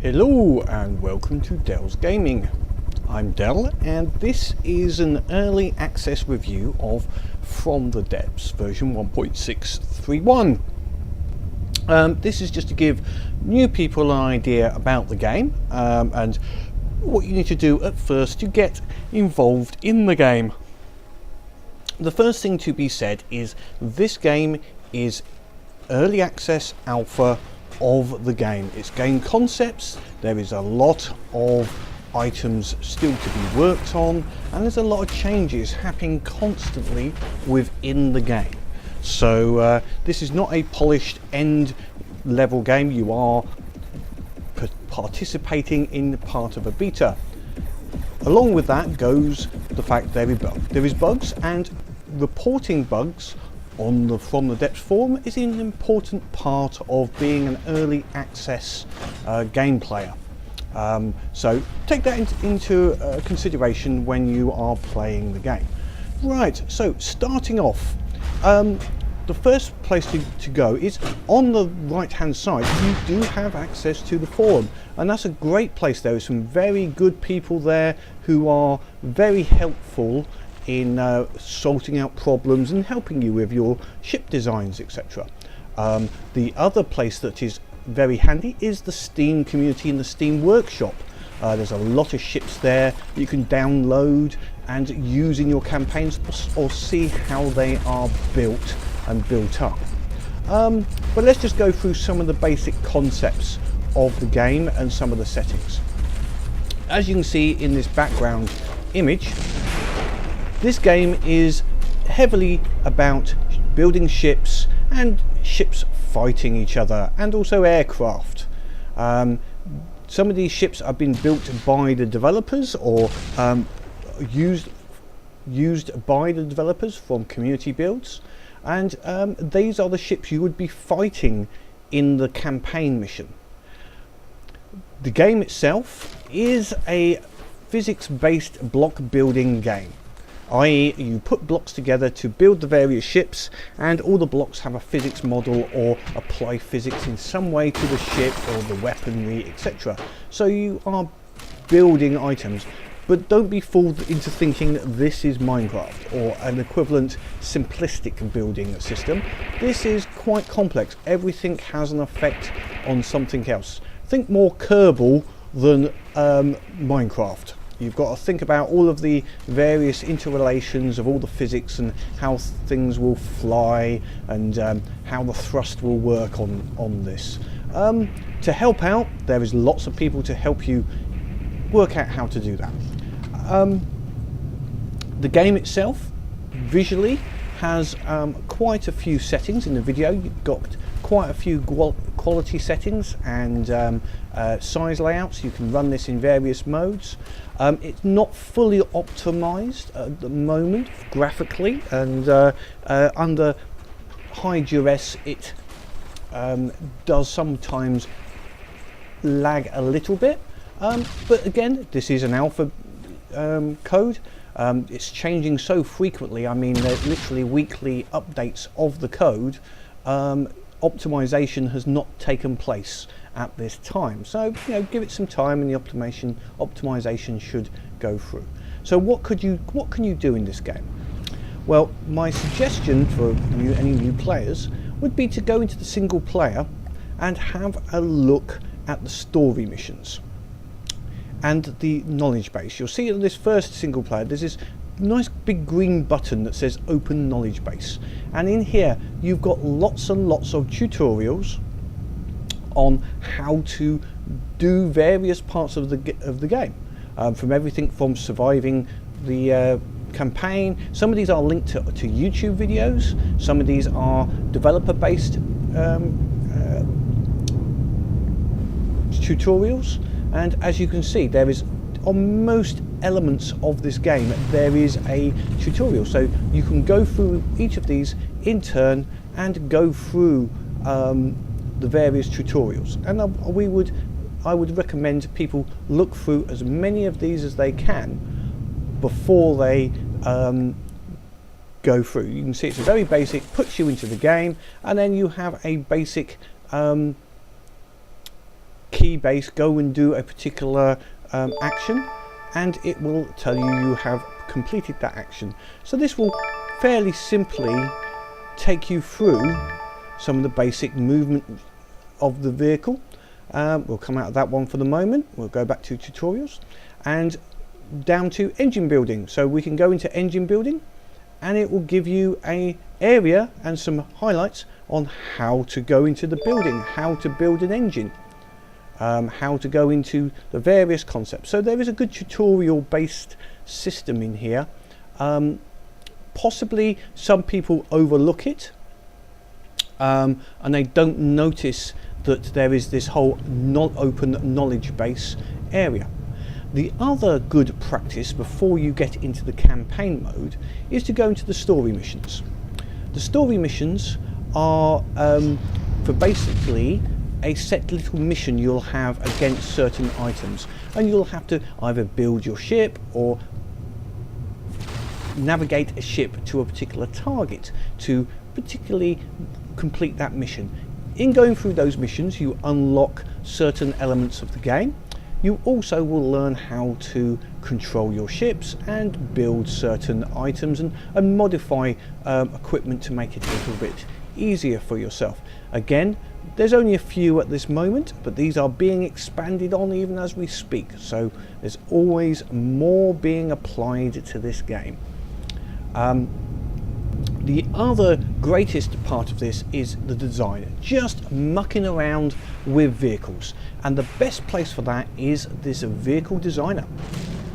Hello and welcome to Dell's Gaming. I'm Dell and this is an early access review of From the Depths version 1.631. This is just to give new people an idea about the game and what you need to do at first to get involved in the game. The first thing to be said is this game is early access alpha of the game. It's game concepts. There is a lot of items still to be worked on, and there's a lot of changes happening constantly within the game. So this is not a polished end level game. You are participating in part of a beta. Along with that goes the fact there is bugs, and reporting bugs on the From the Depths forum is an important part of being an early access game player. So take that into consideration when you are playing the game. Right, so starting off, the first place to go is on the right hand side. You do have access to the forum, and that's a great place. There are some very good people there who are very helpful in sorting out problems and helping you with your ship designs, etc. The other place that is very handy is the Steam community and the Steam workshop. There's a lot of ships there you can download and use in your campaigns or see how they are built and built up. But let's just go through some of the basic concepts of the game and some of the settings. As you can see in this background image, this game is heavily about building ships and ships fighting each other, and also aircraft. Some of these ships have been built by the developers or used by the developers from community builds, and these are the ships you would be fighting in the campaign mission. The game itself is a physics-based block building game, i.e. you put blocks together to build the various ships, and all the blocks have a physics model or apply physics in some way to the ship or the weaponry, etc. So you are building items, but don't be fooled into thinking that this is Minecraft or an equivalent simplistic building system. This is quite complex. Everything has an effect on something else. Think more Kerbal than Minecraft. You've got to think about all of the various interrelations of all the physics and how things will fly, and how the thrust will work on this. To help out, there is lots of people to help you work out how to do that. The game itself visually has quite a few settings. In the video you've got quite a few quality settings and size layouts. You can run this in various modes. It's not fully optimized at the moment graphically, and under high duress it does sometimes lag a little bit, but again, this is an alpha code. It's changing so frequently. I mean, there's literally weekly updates of the code. Optimization has not taken place at this time, so give it some time and the optimization should go through. So what can you do in this game? Well, my suggestion for any new players would be to go into the single player and have a look at the story missions and the knowledge base. You'll see in this first single player there's this nice big green button that says open knowledge base, and in here you've got lots and lots of tutorials on how to do various parts of the game, from everything from surviving the campaign. Some of these are linked to YouTube videos, some of these are developer based tutorials, and as you can see, there is on most elements of this game there is a tutorial, so you can go through each of these in turn and go through the various tutorials. And I would recommend people look through as many of these as they can before they go through. You can see it's a very basic, puts you into the game, and then you have a basic key base, go and do a particular action, and it will tell you you have completed that action. So this will fairly simply take you through some of the basic movement of the vehicle. We'll come out of that one for the moment. We'll go back to tutorials and down to engine building. So we can go into engine building, and it will give you an area and some highlights on how to go into the building, how to build an engine, how to go into the various concepts. So there is a good tutorial based system in here. Possibly some people overlook it, and they don't notice that there is this whole open knowledge base area. The other good practice before you get into the campaign mode is to go into the story missions. The story missions are for basically a set little mission you'll have against certain items, and you'll have to either build your ship or navigate a ship to a particular target to particularly complete that mission. In going through those missions, you unlock certain elements of the game. You also will learn how to control your ships and build certain items and modify equipment to make it a little bit easier for yourself. Again, there's only a few at this moment, but these are being expanded on even as we speak. So there's always more being applied to this game. The other greatest part of this is the design, just mucking around with vehicles, and the best place for that is this vehicle designer.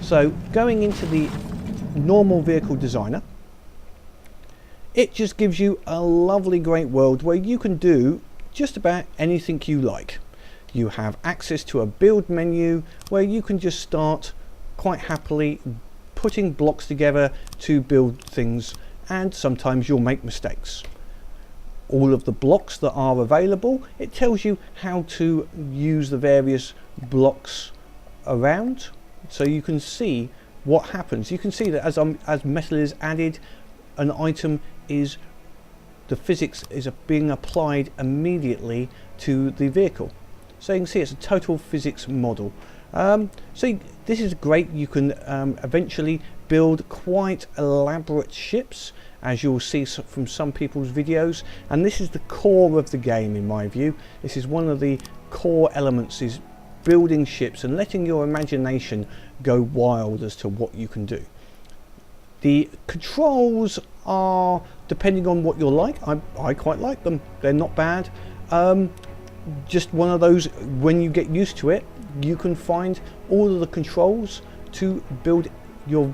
So going into the normal vehicle designer, it just gives you a lovely great world where you can do just about anything you like. You have access to a build menu where you can just start quite happily putting blocks together to build things, and sometimes you'll make mistakes. All of the blocks that are available, it tells you how to use the various blocks around, so you can see what happens. You can see that as metal is added, an item is, the physics is being applied immediately to the vehicle. So you can see it's a total physics model. So this is great. You can eventually build quite elaborate ships, as you'll see from some people's videos, and this is the core of the game in my view. This is one of the core elements, is building ships and letting your imagination go wild as to what you can do. The controls are depending on what you're like. I quite like them. They're not bad. Just one of those, when you get used to it, you can find all of the controls to build your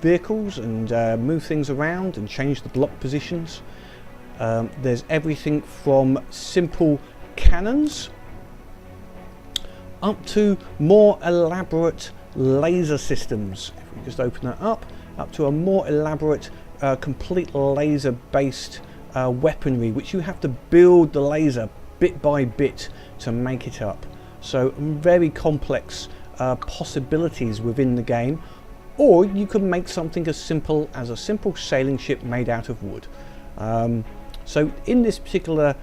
vehicles and move things around and change the block positions. There's everything from simple cannons up to more elaborate laser systems. If we just open that up to a more elaborate complete laser based weaponry, which you have to build the laser bit by bit to make it up. So very complex possibilities within the game, or you can make something as simple as a simple sailing ship made out of wood. So in this particular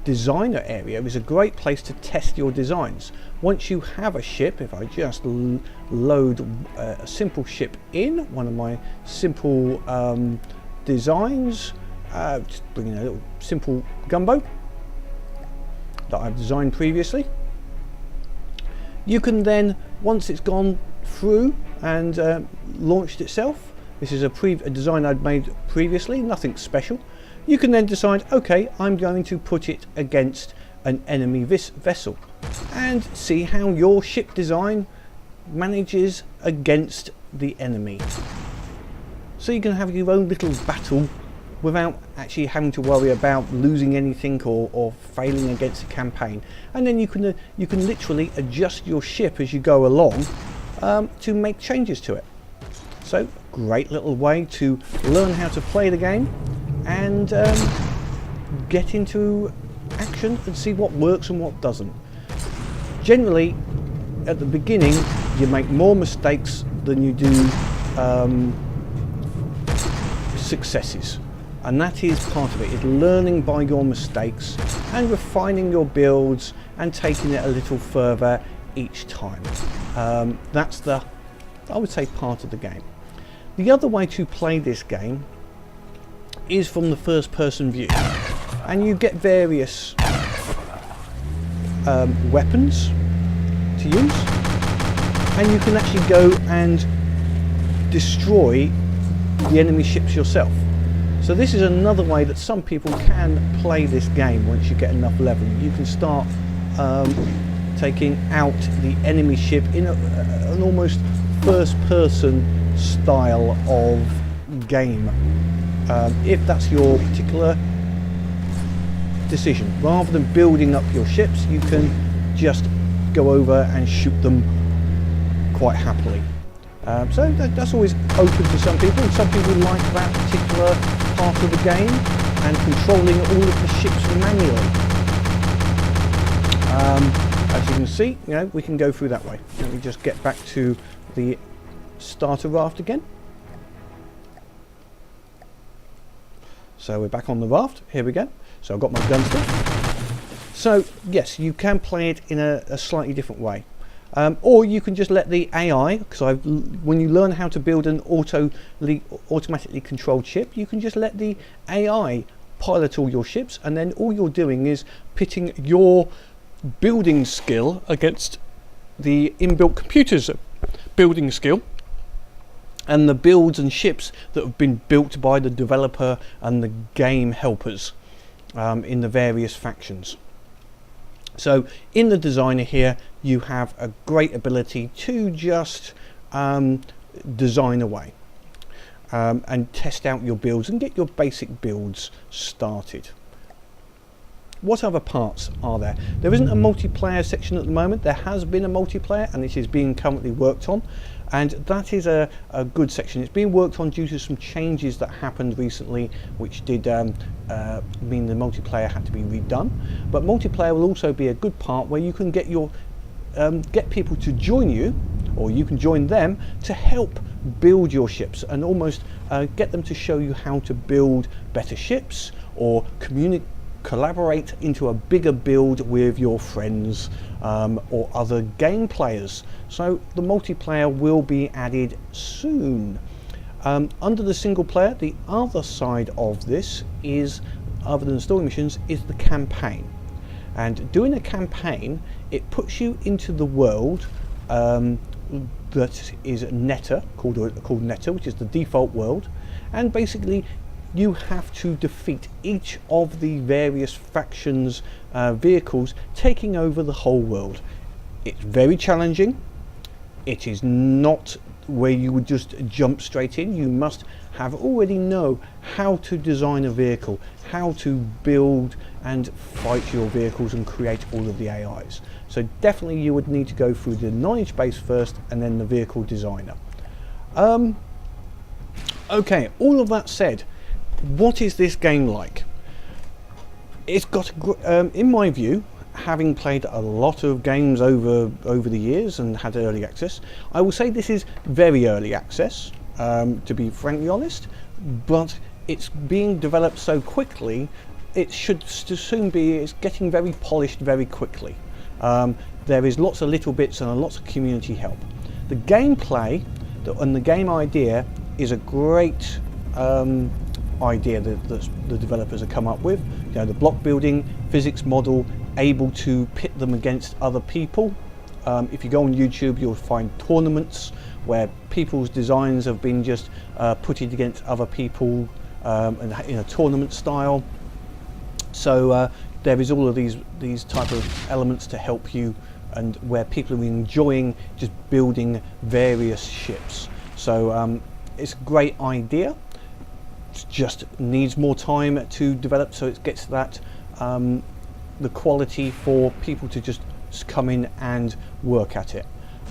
designer area is a great place to test your designs. Once you have a ship, if I just load a simple ship in, one of my simple designs, just bring in a little simple gunboat that I've designed previously. You can then, once it's gone through and launched itself, this is a design I'd made previously, nothing special. You can then decide, okay, I'm going to put it against an enemy vessel and see how your ship design manages against the enemy. So you can have your own little battle without actually having to worry about losing anything or failing against a campaign. And then you can literally adjust your ship as you go along to make changes to it. So great little way to learn how to play the game and get into action and see what works and what doesn't. Generally, at the beginning, you make more mistakes than you do successes. and that is part of it, is learning by your mistakes and refining your builds and taking it a little further each time. That's the, I would say, part of the game. The other way to play this game is from the first person view, and you get various weapons to use, and you can actually go and destroy the enemy ships yourself. So this is another way that some people can play this game. Once you get enough level, you can start taking out the enemy ship in an almost first person style of game, if that's your particular decision. Rather than building up your ships, you can just go over and shoot them quite happily. So that's always open to some people, and some people like that particular part of the game and controlling all of the ships manually. As you can see, you know, we can go through that way. Let me just get back to the starter raft again. So we're back on the raft. Here we go. So I've got my gun still. So yes, you can play it in a slightly different way. Or you can just let the AI, because when you learn how to build an automatically controlled ship, you can just let the AI pilot all your ships, and then all you're doing is pitting your building skill against the inbuilt computer's building skill and the builds and ships that have been built by the developer and the game helpers in the various factions. So in the designer here, you have a great ability to just design away and test out your builds and get your basic builds started. What other parts are there? There isn't a multiplayer section at the moment. There has been a multiplayer, and it is being currently worked on, and that is a good section. It's being worked on due to some changes that happened recently, which did mean the multiplayer had to be redone. But multiplayer will also be a good part where you can get your get people to join you, or you can join them to help build your ships, and almost get them to show you how to build better ships, or collaborate into a bigger build with your friends or other game players. So the multiplayer will be added soon. Under the single player, the other side of this is, other than story missions, is the campaign. And doing a campaign, it puts you into the world that is Netta, called Netta, which is the default world, and basically you have to defeat each of the various factions' vehicles, taking over the whole world. It's very challenging. It is not where you would just jump straight in. You must have already know how to design a vehicle, how to build and fight your vehicles and create all of the AIs. So definitely you would need to go through the knowledge base first and then the vehicle designer. Okay, all of that said, what is this game like? It's got, in my view, having played a lot of games over the years and had early access, I will say this is very early access, to be frankly honest, but it's being developed so quickly, it should soon be, it's getting very polished very quickly. There is lots of little bits and lots of community help. The gameplay and the game idea is a great idea that the developers have come up with. You know, the block building physics model, able to pit them against other people. If you go on YouTube, you'll find tournaments where people's designs have been just put it against other people in a tournament style. So there is all of these type of elements to help you, and where people are enjoying just building various ships. So it's a great idea. It just needs more time to develop, so it gets that the quality for people to just come in and work at it.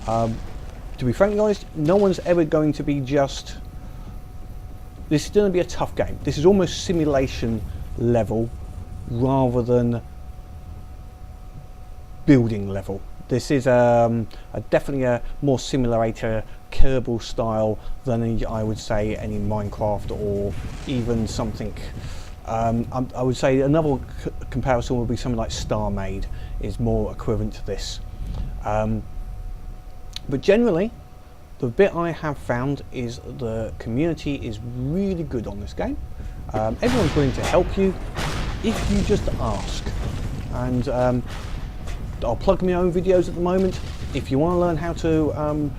To be frankly honest, no one's ever going to be just, this is going to be a tough game. This is almost simulation level rather than building level. This is definitely a more simulator killable style than I would say any Minecraft, or even something. I would say another comparison would be something like Star Made is more equivalent to this. But generally, the bit I have found is the community is really good on this game. Everyone's willing to help you if you just ask. And I'll plug my own videos at the moment. If you want to learn how to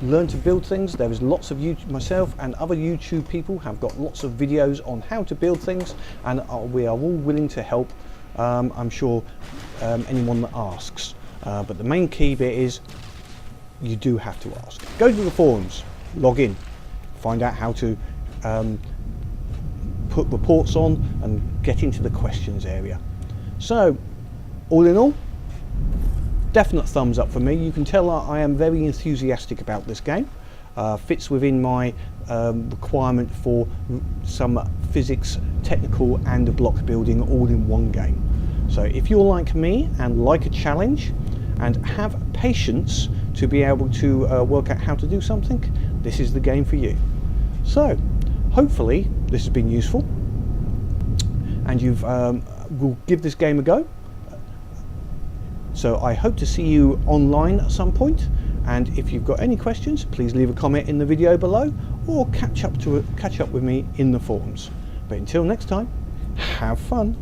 learn to build things, there is lots of myself and other YouTube people have got lots of videos on how to build things, and we are all willing to help. I'm sure anyone that asks. But the main key bit is you do have to ask. Go to the forums, log in, find out how to put reports on and get into the questions area. So, all in all, definite thumbs up for me. You can tell I am very enthusiastic about this game. Fits within my requirement for some physics, technical and block building all in one game. So if you're like me and like a challenge and have patience to be able to work out how to do something, this is the game for you. So hopefully this has been useful and you've will give this game a go. So I hope to see you online at some point, and if you've got any questions, please leave a comment in the video below or catch up with me in the forums. But until next time, have fun.